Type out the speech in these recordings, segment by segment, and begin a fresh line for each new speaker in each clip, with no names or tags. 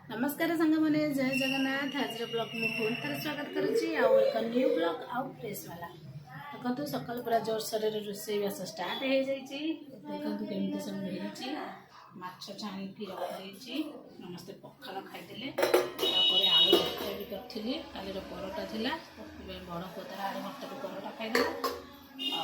नमस्कार सांग मैंने जय जगन्नाथ आज ब्लॉग में पुणी थर स्वागत करुच्ची आउ एक न्यू ब्लॉग आउ फ्रेश वाला देखो सकाल पूरा जोर सोर रोषेईवास स्टार्ट हो जाइए देखो केमती सब होती माछ छाणिकी रखी समस्ते पखाल खाईदे आलू भर्ता भी करी कालीर परोटा था बड़ पुआ तार आलू भर्ता भी परोटा खाईदे आ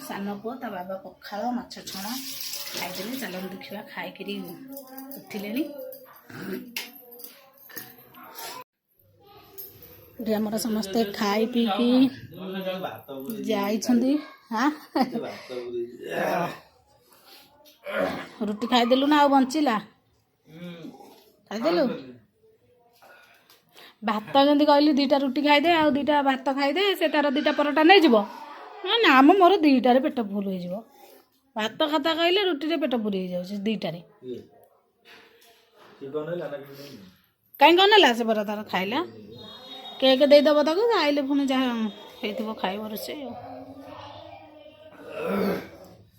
सान पुआ ता बाबा पखाल माछ छणा खाईदे चलो देखा खाई उठिले आमर समस्ते खाई पी हाँ रुटी खाईदेलु ना बंचला खाईदेलु भात जमी कहली दीटा रुटी खाईदे आ दीटा भात खाईदे से तार दीटा परोटा नहीं जीव ना मोर दीटार पेट फुल हो भात खाता कहले रुटी पेट पूरी जाऊँ दीटार कहीं कौन ना से परा तार खाइला केक देदेव ताक आइले पुणी जहाँ खाइब रोसे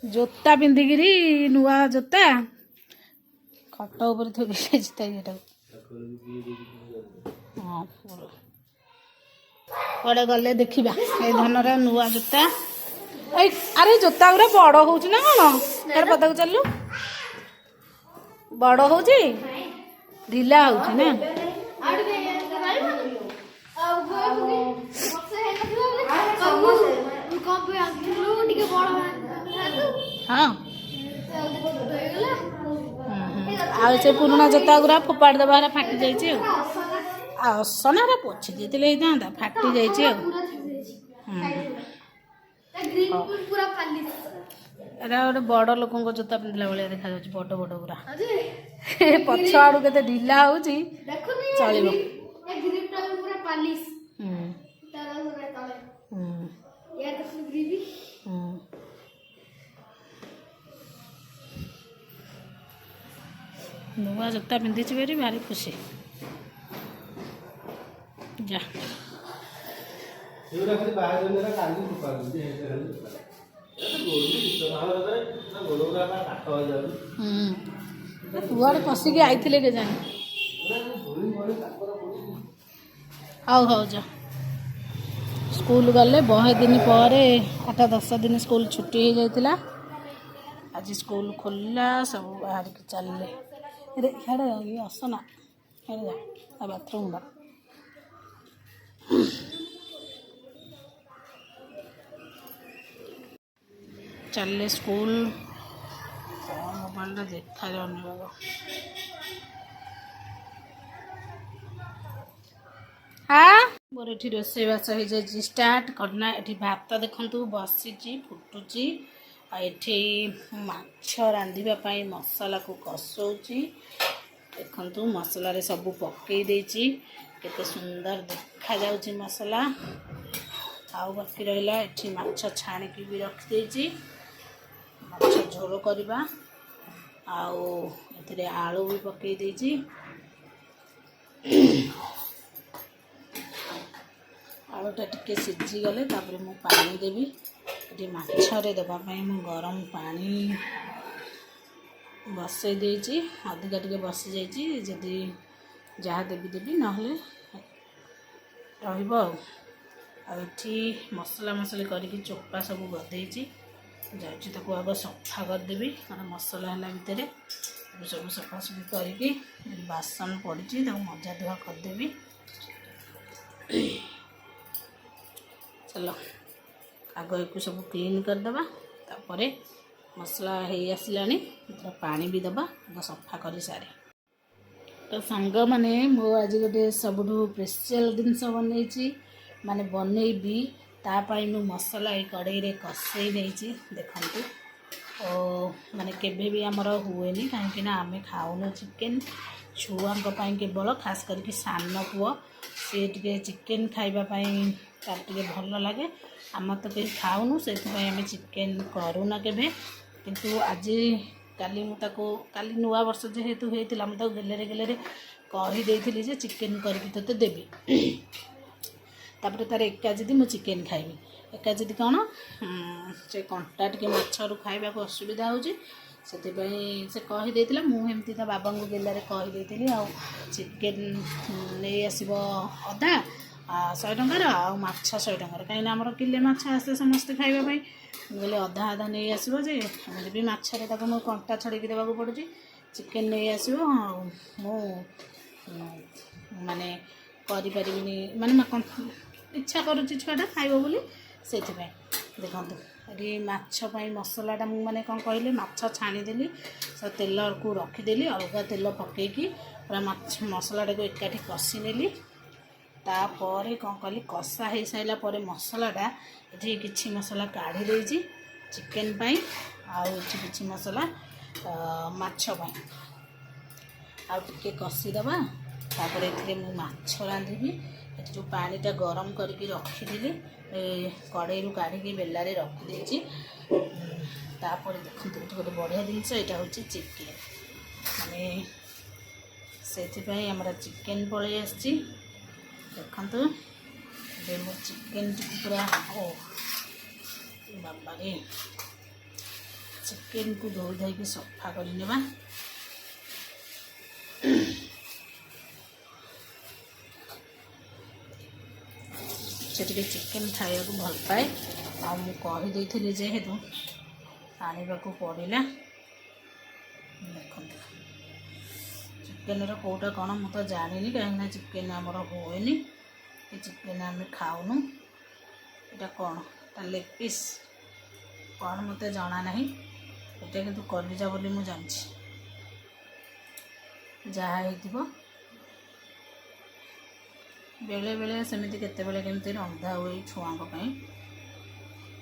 जोता पिंधिकी नुआ जोता खट उपर थोड़ा हाँ कड़े गले देखा ये धनर नुआ जोता अरे जोता गुरा बड़ हो ना कौन तार पता चलू बड़ हो ढिला हो ना हाँ से पुराना जोता गुरा फोपाड़ देवा फाटी जाइए असना पोछि देते था फाटी जाइए गोटे बड़ लोक जोता पिंधला भाया देखा बड़ बड़ गुरा पछ आड़ू के ढिला हो चलो नुआ जोता पिंधि भारी खुशी जा कुआड़े पशिकी आई के जाने हाउ हाउ जा स्कूल गले बहे दिन पर 8-10 दिन स्कूल छुट्टी हो जाता आज स्कूल खोलला सब बाहर के चलले ये असना जा बाथरूम बा चलले स्कूल मोबाइल देखा जाऊनी बाबा हाँ मोर ये रोषेईवास हो जाए स्टार्ट करना ये भात देखु बसी फुटुची एठी माछ रांधिबाई मसला को कसौची देखु मसला रे सब पकई देची केते सुंदर देखा जाउची मसला आउ बाकी रहिला एठी माछ छाणिकी भी रखी देची माछ झोल करबा आउ एथिरे आलू भी पकई देची आलूटा टिके सीझी गले तापर मु पानी देवी ये माछरे देवाई मु गरम पानी बसई देची अधिका टिके बसी जाइए जदि जहाँ देवी देवी ना रही मसला मसली करके चोपा सब गदेची जाऊँ आग सफा करदेवी कारण मसला है भितर सब सफासफी करके बासन पड़ी मजा धुआ करदेवी चलो आग को सब क्लीन करदे तापर मसला हो आसला पानी भी दबा सफा कर सारे तो सांग मैंने मो आज गोटे सब स्पेशल जिनस बनई माने बनईबी तापाई मु मसला ये कड़ई रे कसई नहीं देखते माने केबे भी आमर हुए कहीं आम खाऊन चिकेन छुआं केवल खास करके सान पुओ सी टे चिकेन खाइबापी तार टे भल लगे आम तो कहीं खाऊनु से आम चिकेन करूना केबे किंतु आज काली मुझको काली नुआ वर्ष जेहेतु होता मुझे गेलेरे गेलेरे कहीदे जे चिकेन करके तोते देवी तापर तार एका जदि मु चिकेन खाइबी एका जदि कौन से कंटा टे माछरू खाइबा को असुविधा होची से कहीदेला मुझे ता बाबा को गेलारे कहीदेली चिकेन नहीं आसब अधा 100 टंकार आछ 100 टंकार कहीं आम किले माछ आसे समस्ते खाइबापी बोले अधा अधा नहीं आसो जे भी मछरे मुझे कंटा छड़े देवाक पड़ू चिकेन नहीं आसो मु माने करिपारिबिनी माने इच्छा करुच्ची छुआटा खाइब बोली से देखो ये माछपाई मसलाटा मुझे कौन कहले माछ छाणीदेली तेल को रखीदेली अलग तेल पकईकि पूरा माछ मसलाटा को एकाठी कषि नेली तापर कौन कली कषा हो सारा पर मसलाटा ये किसी मसला काढ़ी देजी चिकेन पाई किसी मसला माछपाई आउे कषिदबा तापर ये माछ रांधि जो पानीटा गरम करके रखीदी कड़े काढ़ी बेलारे रखीदे तापर देखो गोटे बढ़िया जिनस यहाँ हूँ चिकेन माने से आमर चिकेन पलि आसी देखु मो चिकेन पूरा ओ बाबा रे चिकेन को धोई धाई सफा करने से चिकेन खाया को भल पाए आईदी जेहेतु आने को पड़ा देख चिकेन कोटा कौन मुझे जानी कहीं चिकेन आमर हुए चिकेन आम खाऊनु यहाँ कौन लेग पीस कौन मत जना ना यहाँ कि कलिजा बोली मुझे जानी जहाँ हो बेले बेले सेमती केते बेले केमती रंधा हुए छुआ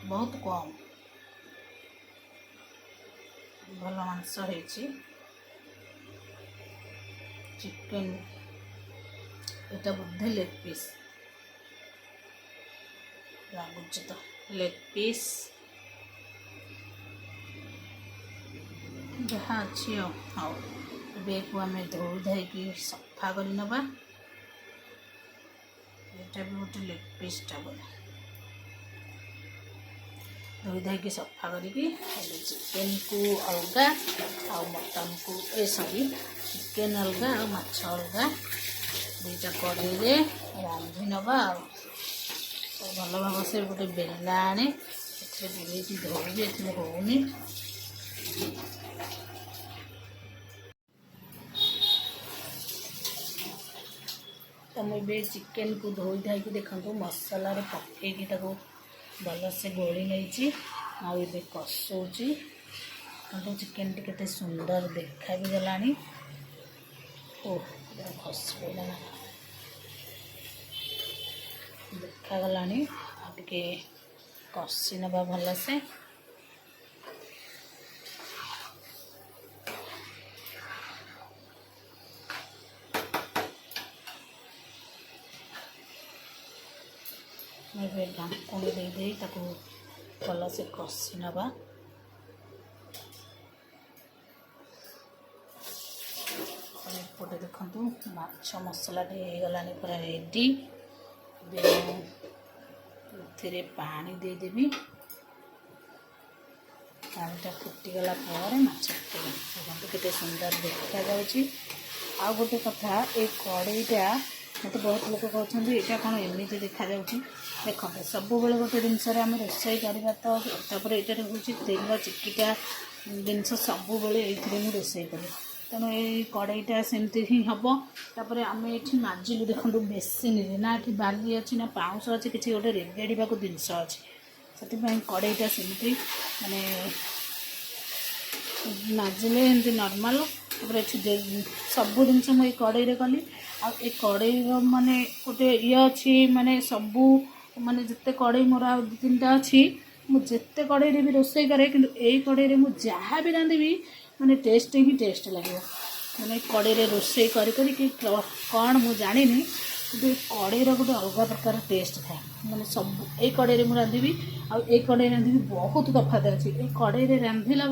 बहुत कम भल मांस हो चिकेन एटा बुद्धे लेग पीस लगुच तो लेग पीस जहाँ अच्छी हाँ को आम धोई धाई सफा कर नवा यहाँ भी गोटे लेग पीसटा बोले धोई धाई सफा करके चिकेन को अलग आ मटन को ए सॉरी चिकेन अलग आ माछ अलग दुईटा कड़े रांधि नवा भल भाव से गोटे बेला आने बुलेटी धोबी ये होनी तो मुझे चिकेन को धोई धाई देखो मसला पकईकि भल से गोली नहीं आए कषुची चिकेन टी सुंदर देखा भी गला ओ खस पड़ा देखा गला टे कषि नवा भल से मैं ढाकुणी दे भल से कषि नवा एपटे देखु माछ मसला गला पूरा रेडी थे पानी देदेवी पानीटा फुटीगला माछ देखो केते सुंदर देखा आ गोटे कथा ये कड़ईटा मत बहुत लोग कहते यहाँ कौन एमती देखा देखो सब बेले गोटे जिनस रोसई करवा तो यहाँ हूँ तेल चिकिटा जिनस सब बेले ये रोसई करें तेणु ये कड़ईटा सेमती ही हम तापर आम ये माजिलु देखो बेसिन ना ये बाली अच्छी ना पाउंस अच्छी किसी गोटे रेगेड़ा जिनस अच्छी से कड़ईटा सेमती माने माजिले एमती नॉर्मल तापर ये सब जिनस मुझे कड़ई कली आ कड़ई माने गोटे ये अच्छी माने सबू माने जिते कड़ई मोर आ 2-3टा अच्छी मुझे कड़ई भी रोसई करे कि यही कड़ई मुझे जहाँ भी रांधि माने टेस्ट ही टेस्ट लगे मैंने कड़ई रोसई करके कौन मुझे जानी कि कड़ईर गोटे अलग प्रकार टेस्ट थाए मैंने सब ये कड़ई मुझे रांधि आई कड़ई रांधि बहुत तफात अच्छी ये कड़ई रांधिला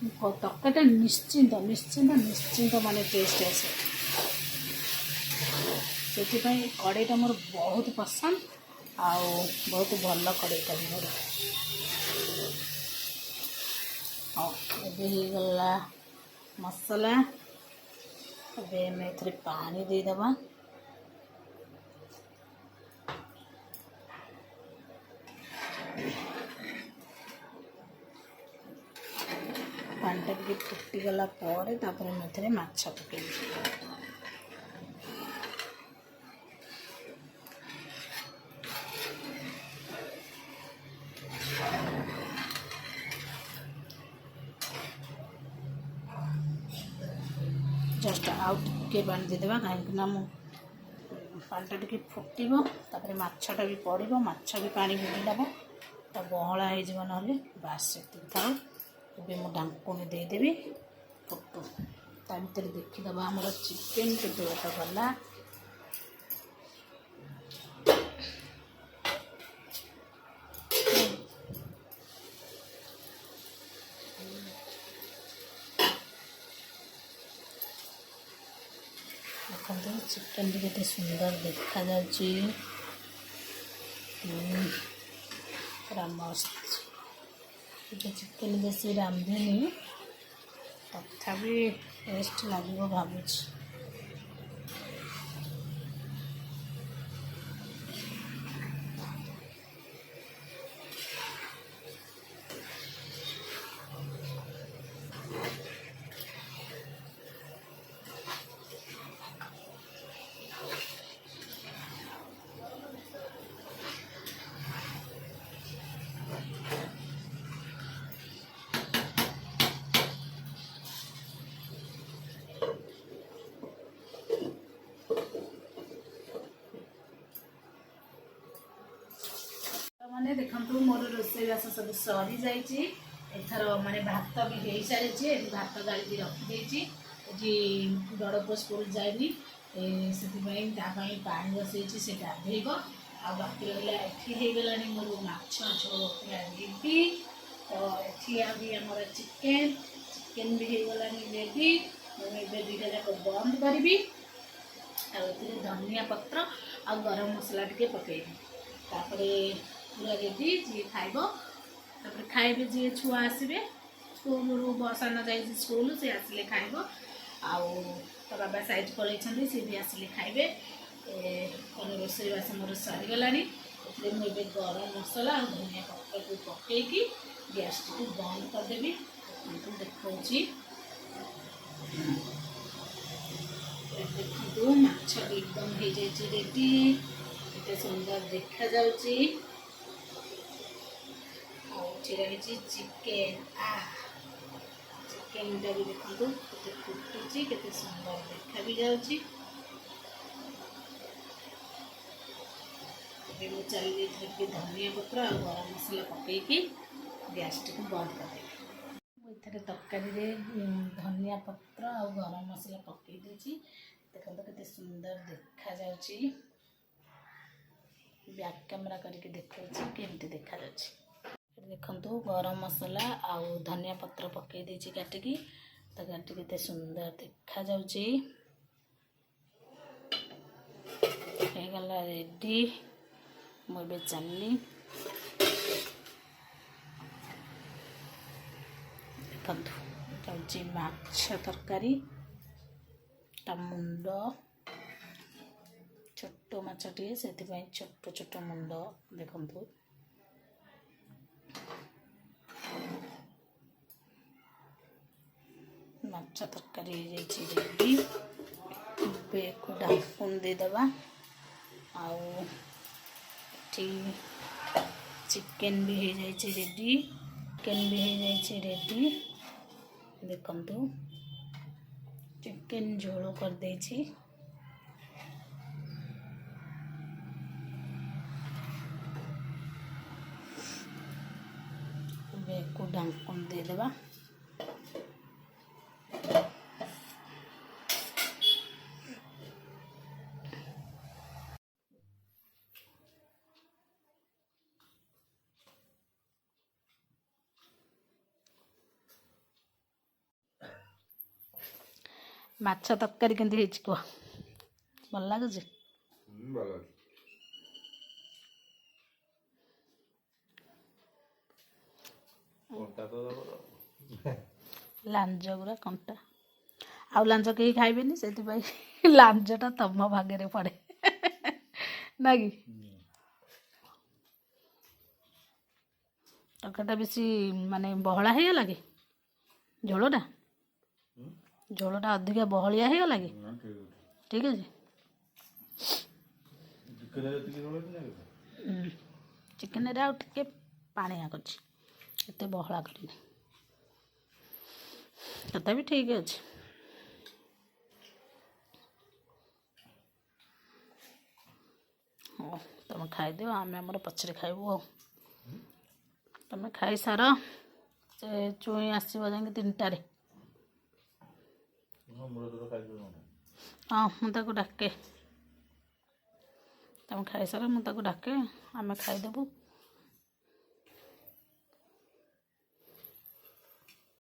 तरकारीटा निश्चिंत निश्चिंत निश्चिंत माने टेस्ट आसे से कड़ईटा मोर बहुत पसंद आउ बहुत भल कड़ईटा भी मोर हाँ ଏବେ ହେଇଗଲା ମସଲା। ଏବେ ଆମେ ଏଥିରେ ପାଣି ଦେଇଦେବା। ପାଣିଟା ଟିକେ ଫୁଟିଗଲା ପରେ ତାପରେ ମୁଁ ଏଥିରେ ମାଛ ପକାଇବି। ଜଷ୍ଟ ଆଉ ଟିକେ ପାଣି ଦେଇଦେବା, କାହିଁକିନା ମୁଁ ପାଣିଟା ଟିକେ ଫୁଟିବ, ତାପରେ ମାଛଟା ବି ପଡ଼ିବ, ମାଛ ବି ପାଣି ଭିଡ଼ିଦେବ, ତା ବହଳା ହେଇଯିବ ନହେଲେ। ବାସ୍ ସେତିକି ଥାଉ। ଏବେ ମୁଁ ଢାଙ୍କୁଣି ଦେଇଦେବି ଫୁଟୁ। ତା ଭିତରେ ଦେଖିଦେବା ଆମର ଚିକେନ୍ କେତେ ବାଟ ଗଲା। ଦେଖନ୍ତୁ ଚିକେନ୍ଟି କେତେ ସୁନ୍ଦର ଦେଖାଯାଉଛି, ପୁରା ମସ୍ତ। ଏବେ ଚିକେନ୍ ବେଶୀ ରାନ୍ଧିନି, ତଥାପି ଟେଷ୍ଟ ଲାଗିବ ଭାବୁଛି। ମାନେ ଦେଖନ୍ତୁ ମୋର ରୋଷେଇବାସ ସବୁ ସରିଯାଇଛି। ଏଥର ମାନେ ଭାତ ବି ହେଇସାରିଛି। ଏଠି ଭାତ ଗାଳିକି ରଖିଦେଇଛି। ଏଠି ବଡ଼ ପୁଅ ସ୍କୁଲ ଯାଇନି, ସେଥିପାଇଁ ତା ପାଇଁ ପାଣି ବସେଇଛି, ସେ ଗାଧୋଇବ। ଆଉ ବାକି ରହିଲା ଏଠି ହେଇଗଲାଣି ମୋର ମାଛ ଝୋଳ ପୁରା ରେଡ଼ି। ତ ଏଠି ବି ଆମର ଚିକେନ୍ ବି ହେଇଗଲାଣି ରେଡ଼ି। ମୁଁ ଏବେ ଦୁଇଟା ଯାକ ବନ୍ଦ କରିବି। ଆଉ ଏଥିରେ ଧନିଆ ପତ୍ର ଆଉ ଗରମ ମସଲା ଟିକେ ପକାଇବି। ତାପରେ ପୁରା ରେଡ଼ି। ଯିଏ ଖାଇବ ତାପରେ ଖାଇବେ, ଯିଏ ଛୁଆ ଆସିବେ ସ୍କୁଲରୁ, ସାନ ଯାଇଛି ସ୍କୁଲ, ସେ ଆସିଲେ ଖାଇବ। ଆଉ ତା ବାବା ସାଇଜ୍ ପଳେଇଛନ୍ତି, ସେ ବି ଆସିଲେ ଖାଇବେ। ରୋଷେଇବାସ ମୋର ସରିଗଲାଣି। ଏଥିରେ ମୁଁ ଏବେ ଗରମ ମସଲା ଆଉ ଧନିଆ ପତ୍ରକୁ ପକାଇକି ଗ୍ୟାସ୍ଟିକୁ ବନ୍ଦ କରିଦେବି। ଦେଖାଉଛି, ଦେଖନ୍ତୁ ମାଛ ଏକଦମ ହେଇଯାଇଛି ରେଡ଼ି। କେତେ ସୁନ୍ଦର ଦେଖାଯାଉଛି। ଆଉ ଏଠି ରହିଛି ଚିକେନ୍। ଚିକେନ୍ଟା ବି ଦେଖନ୍ତୁ କେତେ ଫୁଟୁଛି, କେତେ ସୁନ୍ଦର ଦେଖା ବି ଯାଉଛି। ଏବେ ମୁଁ ଚାଲିଲି ଏଥିରେ ଟିକେ ଧନିଆ ପତ୍ର ଆଉ ଗରମ ମସଲା ପକାଇକି ଗ୍ୟାସ୍ଟିକୁ ବନ୍ଦ କରିଦେବି। ମୁଁ ଏଥିରେ ତରକାରୀରେ ଧନିଆ ପତ୍ର ଆଉ ଗରମ ମସଲା ପକାଇ ଦେଇଛି। ଦେଖନ୍ତୁ କେତେ ସୁନ୍ଦର ଦେଖାଯାଉଛି। ବ୍ୟାକ୍ କ୍ୟାମେରା କରିକି ଦେଖାଉଛି କେମିତି ଦେଖାଯାଉଛି। ଦେଖନ୍ତୁ ଗରମ ମସଲା ଆଉ ଧନିଆ ପତ୍ର ପକାଇ ଦେଇଛି କାଟିକି। ତରକାରୀଟି କେତେ ସୁନ୍ଦର ଦେଖାଯାଉଛି। ହେଇଗଲା ରେଡ଼ି। ମୁଁ ଏବେ ଚାଲିଲି। ଦେଖନ୍ତୁ ଯାଉଛି ମାଛ ତରକାରୀ। ତା ମୁଣ୍ଡ, ଛୋଟ ମାଛଟିଏ, ସେଥିପାଇଁ ଛୋଟ ଛୋଟ ମୁଣ୍ଡ ଦେଖନ୍ତୁ। ମାଛ ତରକାରୀ ହେଇଯାଇଛି ରେଡ଼ି। ଏବେ ଢାଙ୍କୁଣି ଦେଇଦେବା। ଆଉ ଏଠି ଚିକେନ୍ ବି ହେଇଯାଇଛି ରେଡ଼ି। ଦେଖନ୍ତୁ ଚିକେନ୍ ଝୋଳ କରିଦେଇଛି। ଏବେ ଢାଙ୍କୁଣି ଦେଇଦେବା। ମାଛ ତରକାରୀ କେମିତି ହେଇଛି କୁହ? ଭଲ ଲାଗୁଛି?
ଭଲ ଅଛି।
ଲାଞ୍ଜ ଗୁରା କଣ୍ଟା। ଆଉ ଲାଞ୍ଜ କେହି ଖାଇବେନି, ସେଥିପାଇଁ ଲାଞ୍ଜଟା ତମ ଭାଗରେ ପଡ଼େ ନା କି? ତରକାରୀଟା ବେଶୀ ମାନେ ବହଳା ହେଇଗଲା କି ଝୋଳଟା? ଝୋଳଟା ଅଧିକା ବହଳିଆ ହେଇଗଲା କି? ଠିକ୍ ଅଛି। ଚିକେନରେ ଆଉ ଟିକେ ପାଣିଆ କରିଛି, ଏତେ ବହଳା କରିନି, ତଥାପି ଠିକ୍ ଅଛି। ହଉ ତମେ ଖାଇଦିଅ, ଆମେ ଆମର ପଛରେ ଖାଇବୁ ଆଉ। ତମେ ଖାଇସାର, ସେ ଚୁଇଁ ଆସିବ ଯାଇକି 3ଟାରେ। ହଁ ମୁଁ ତାକୁ ଡାକେ, ତମେ ଖାଇସାର, ମୁଁ ତାକୁ ଡାକେ, ଆମେ ଖାଇଦେବୁ।